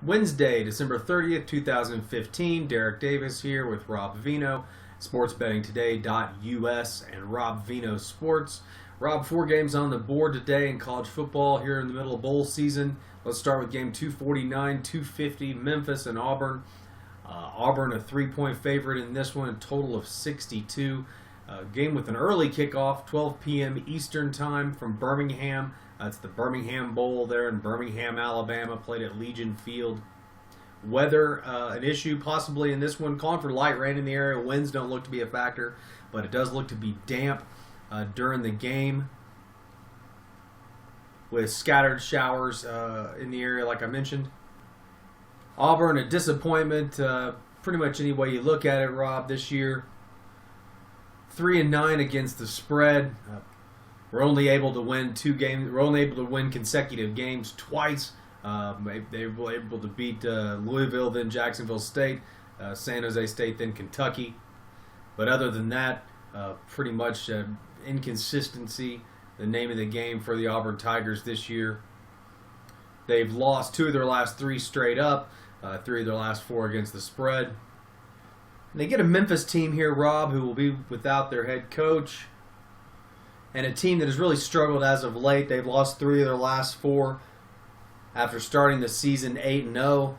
Wednesday, December 30th, 2015. Derek Davis here with Rob Vino, sportsbettingtoday.us and Rob Vino Sports. Rob, 4 games on the board today in college football here in the middle of bowl season. Let's start with game 249, 250, Memphis and Auburn. Auburn a 3-point favorite in this one, a total of 62. Game with an early kickoff, 12 p.m. Eastern Time from Birmingham. It's the Birmingham Bowl there in Birmingham, Alabama, played at Legion Field. Weather, an issue possibly in this one. Calling for light rain in the area. Winds don't look to be a factor, but it does look to be damp during the game with scattered showers in the area, like I mentioned. Auburn, a disappointment pretty much any way you look at it, Rob, this year. 3-9 against the spread. We're only able to win 2 games. We're only able to win consecutive games twice. They were able to beat Louisville, then Jacksonville State, San Jose State, then Kentucky. But other than that, pretty much inconsistency, the name of the game for the Auburn Tigers this year. They've lost 2 of their last 3 straight up, 3 of their last 4 against the spread. And they get a Memphis team here, Rob, who will be without their head coach, and a team that has really struggled as of late. They've lost 3 of their last 4 after starting the season 8-0.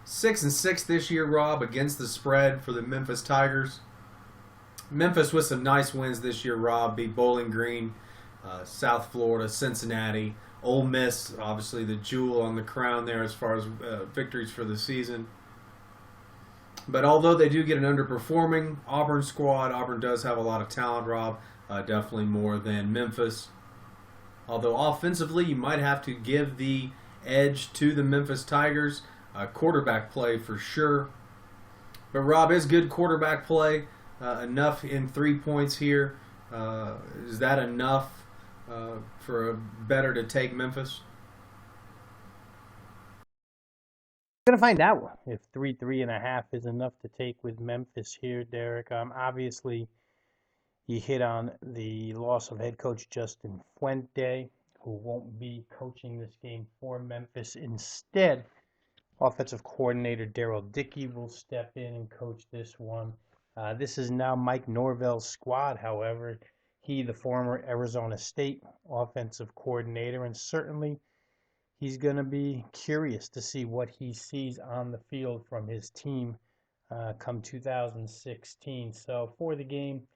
6-6 this year, Rob, against the spread for the Memphis Tigers. Memphis with some nice wins this year, Rob. Beat Bowling Green, South Florida, Cincinnati, Ole Miss, obviously the jewel on the crown there as far as victories for the season. But although they do get an underperforming Auburn squad, Auburn does have a lot of talent, Rob. Definitely more than Memphis. Although offensively, you might have to give the edge to the Memphis Tigers. Quarterback play for sure. But Rob, is good quarterback play enough in 3 points here? Is that enough for a better to take Memphis? Going to find out if 3.5 is enough to take with Memphis here, Derek. Obviously, you hit on the loss of head coach Justin Fuente, who won't be coaching this game for Memphis. Instead, offensive coordinator Darrell Dickey will step in and coach this one. This is now Mike Norvell's squad, however. He, the former Arizona State offensive coordinator, and certainly he's going to be curious to see what he sees on the field from his team come 2016. So for the game,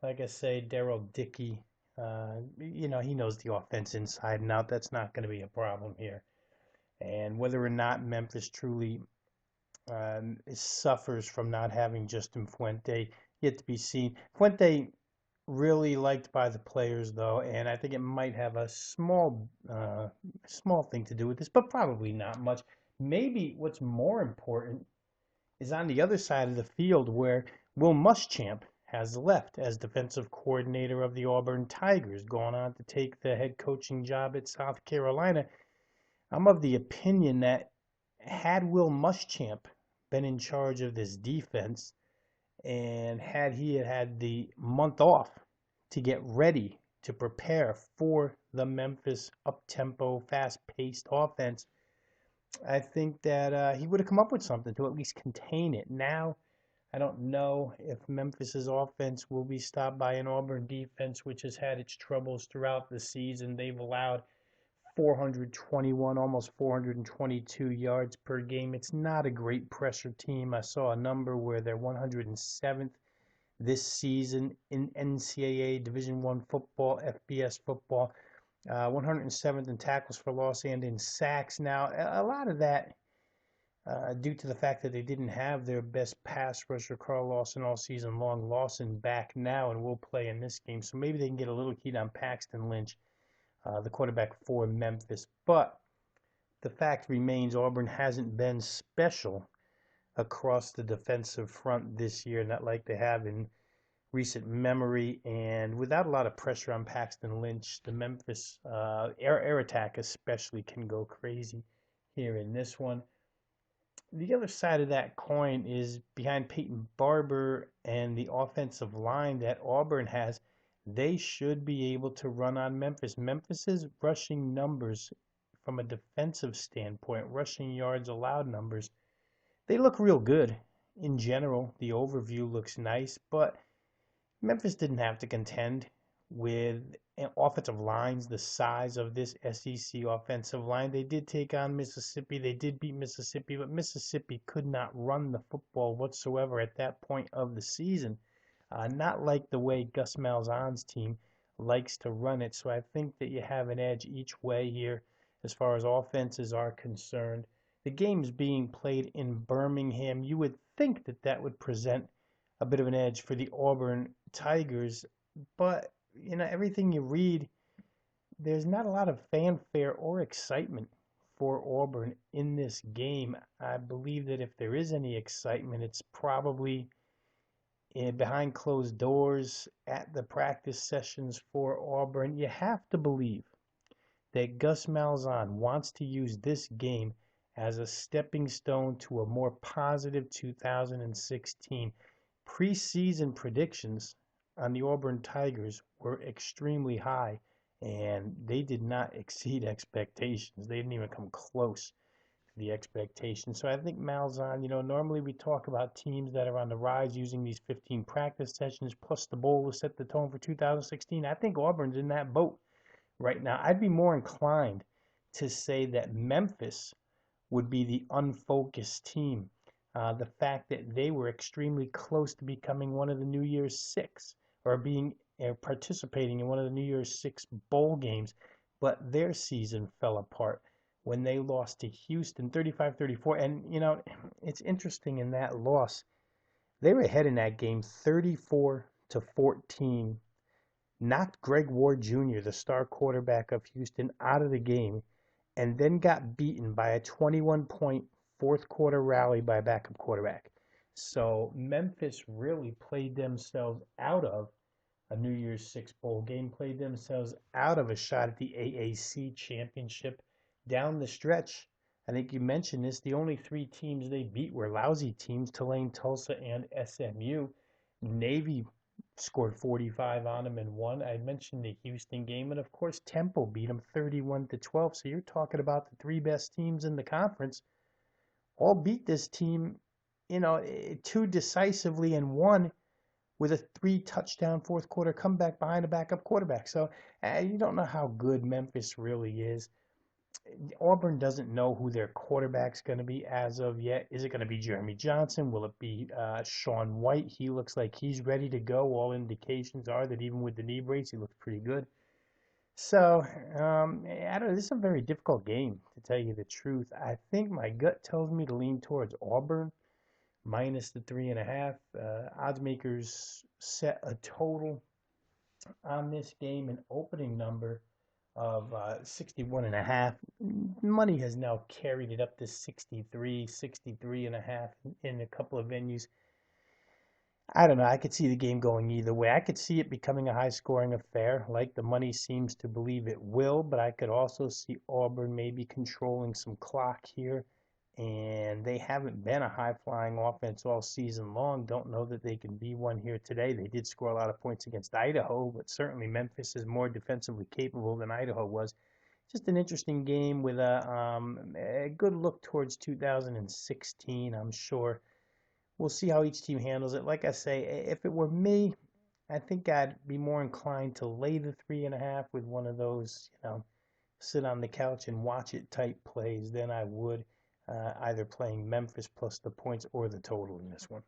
like I say, Darrell Dickey, he knows the offense inside and out. That's not going to be a problem here. And whether or not Memphis truly suffers from not having Justin Fuente, yet to be seen. Fuente really liked by the players, though, and I think it might have a small thing to do with this, but probably not much. Maybe what's more important is on the other side of the field, where Will Muschamp has left as defensive coordinator of the Auburn Tigers, going on to take the head coaching job at South Carolina. I'm of the opinion that had Will Muschamp been in charge of this defense, and had he had the month off to get ready to prepare for the Memphis up-tempo, fast-paced offense, I think that he would have come up with something to at least contain it. Now, I don't know if Memphis's offense will be stopped by an Auburn defense, which has had its troubles throughout the season. They've allowed 421, almost 422 yards per game. It's not a great pressure team. I saw a number where they're 107th this season in NCAA Division I football, FBS football, 107th in tackles for loss and in sacks. Now, a lot of that due to the fact that they didn't have their best pass rusher, Carl Lawson, all season long. Lawson back now and will play in this game, so maybe they can get a little heat on Paxton Lynch, the quarterback for Memphis. But the fact remains Auburn hasn't been special across the defensive front this year, not like they have in recent memory. And without a lot of pressure on Paxton Lynch, the Memphis air attack especially can go crazy here in this one. The other side of that coin is behind Peyton Barber and the offensive line that Auburn has. They should be able to run on Memphis. Memphis's rushing numbers from a defensive standpoint, rushing yards allowed numbers, they look real good. In general, the overview looks nice, but Memphis didn't have to contend with offensive lines the size of this SEC offensive line. They did take on Mississippi. They did beat Mississippi, but Mississippi could not run the football whatsoever at that point of the season. Not like the way Gus Malzahn's team likes to run it. So I think that you have an edge each way here as far as offenses are concerned. The game's being played in Birmingham. You would think that that would present a bit of an edge for the Auburn Tigers, but everything you read, there's not a lot of fanfare or excitement for Auburn in this game. I believe that if there is any excitement, it's probably behind closed doors at the practice sessions for Auburn. You have to believe that Gus Malzahn wants to use this game as a stepping stone to a more positive 2016. Preseason predictions on the Auburn Tigers were extremely high, and they did not exceed expectations. They didn't even come close to the expectations. So I think Malzahn, normally we talk about teams that are on the rise using these 15 practice sessions plus the bowl to set the tone for 2016. I think Auburn's in that boat right now. I'd be more inclined to say that Memphis would be the unfocused team. The fact that they were extremely close to becoming one of the New Year's Six or being participating in one of the New Year's Six bowl games, but their season fell apart when they lost to Houston 35-34. And it's interesting in that loss, they were ahead in that game 34-14, knocked Greg Ward Jr., the star quarterback of Houston, out of the game, and then got beaten by a 21-point fourth quarter rally by a backup quarterback. So Memphis really played themselves out of a New Year's Six bowl game, played themselves out of a shot at the AAC championship down the stretch. I think you mentioned this. The only three teams they beat were lousy teams, Tulane, Tulsa, and SMU. Navy scored 45 on them and won. I mentioned the Houston game, and of course Temple beat them 31-12. So you're talking about the three best teams in the conference all beat this team, too decisively, and won with a 3-touchdown fourth quarter comeback behind a backup quarterback. So you don't know how good Memphis really is. Auburn doesn't know who their quarterback's going to be as of yet. Is it going to be Jeremy Johnson? Will it be Sean White? He looks like he's ready to go. All indications are that even with the knee brace, he looks pretty good. So, I don't know. This is a very difficult game, to tell you the truth. I think my gut tells me to lean towards Auburn, minus the 3.5. Odds makers set a total on this game, an opening number of 61.5. Money has now carried it up to 63.5 in a couple of venues. I don't know. I could see the game going either way. I could see it becoming a high-scoring affair, like the money seems to believe it will, but I could also see Auburn maybe controlling some clock here, and they haven't been a high-flying offense all season long. Don't know that they can be one here today. They did score a lot of points against Idaho, but certainly Memphis is more defensively capable than Idaho was. Just an interesting game with a good look towards 2016, I'm sure. We'll see how each team handles it. Like I say, if it were me, I think I'd be more inclined to lay the 3.5 with one of those, sit on the couch and watch it type plays than I would either playing Memphis plus the points or the total in this one.